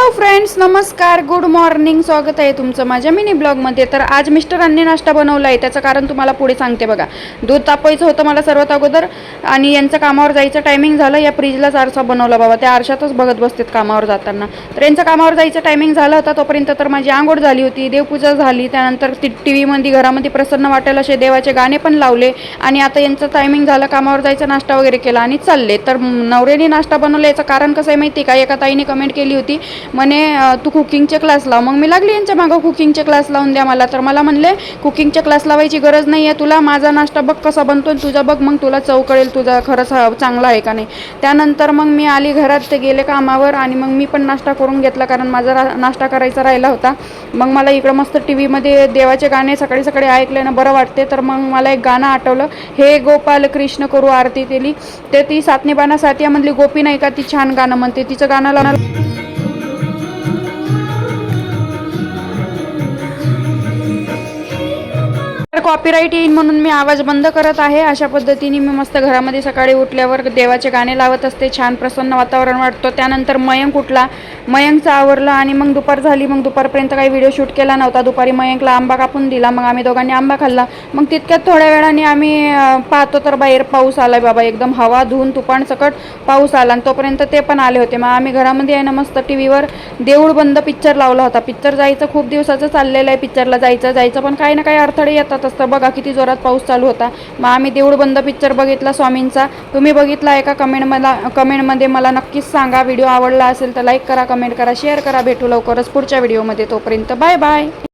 Hello friends, नमस्कार, good morning. स्वागत आहे तुमचं माझ्या मिनी ब्लॉगमध्ये. तर आज मिस्टरांनी नाश्ता बनवला आहे, त्याचं कारण तुम्हाला पुढे सांगते बघा. दूध तापवायचं होतं मला सर्वात अगोदर, आणि यांचं कामावर जायचं टायमिंग झालं. या फ्रीजलाच आरसा बनवला बाबा, त्या आरशातच बघत बसतात कामावर जाताना. तर यांचं कामावर जायचं टायमिंग झालं होता, तोपर्यंत तर माझी आंघोळ झाली होती, देवपूजा झाली. त्यानंतर टी व्हीमध्ये घरामध्ये प्रसन्न वाटेल असे देवाचे गाणे पण लावले. आणि आता यांचं टायमिंग झालं कामावर जायचं, नाश्ता वगैरे केला आणि चालले. तर नवऱ्याने नाश्ता बनवला, याचं कारण कसं आहे माहिती का? एका ताईने कमेंट केली होती, म्हणे तू कुकिंगचे क्लास लाव. मग मी लागली यांच्या मागं, कुकिंगचे क्लास लावून द्या मला. तर मला म्हणले कुकिंगचे क्लास लावायची गरज नाही आहे तुला, माझा नाश्ता बघ कसा बनतो, तुझा बघ, मग तुला चव कळेल तुझा खरंच चांगला आहे का नाही. त्यानंतर मग मी आली घरात, ते गेले कामावर, आणि मग मी पण नाश्ता करून घेतला, कारण माझा नाश्ता करायचा राहिला होता. मग मला इकडं मस्त टी व्हीमध्ये देवाचे गाणे सकाळी सकाळी ऐकले ना बरं वाटते. तर मग मला एक गाणं आठवलं, हे गोपाल कृष्ण करू आरती केली. ते ती सातनीबाना सातियामधली गोपी नाही का, ती छान गाणं म्हणते, तिचं गाणं लावणार. कॉपीराईट येईल म्हणून मी आवाज बंद करत आहे. अशा पद्धतीने मी मस्त घरामध्ये सकाळी उठल्यावर देवाचे गाणे लावत असते, छान प्रसन्न वातावरण वाटतं. त्यानंतर मयंक उठला, मयंकचं आवरलं, आणि मग दुपार झाली. मग दुपारपर्यंत काही व्हिडिओ शूट केला नव्हता. दुपारी मयंकला आंबा कापून दिला, मग आम्ही दोघांनी आंबा खाल्ला. मग तितक्यात थोड्या वेळाने आम्ही पाहतो तर बाहेर पाऊस आला बाबा, एकदम हवा धुवून तुफान सकट पाऊस आला. आणि तोपर्यंत ते पण आले होते. मग आम्ही घरामध्ये आहे ना मस्त टी व्हीवर देऊळ बंद पिक्चर लावला होता. पिक्चर जायचं खूप दिवसाचं चाललेलं आहे, पिक्चरला जायचं पण काही ना काही अडथळे येतात असतं. बघा किती जोरात पाऊस चालू होता. मग आम्ही देऊळ बंद पिक्चर बघितला स्वामींचा. तुम्ही बघितला आहे का? कमेंटमध्ये मला नक्कीच सांगा. व्हिडिओ आवडला असेल तर लाईक करा, कमेंट करा, शेअर करा. भेटू लवकरच पुढच्या व्हिडिओमध्ये. तोपर्यंत बाय बाय.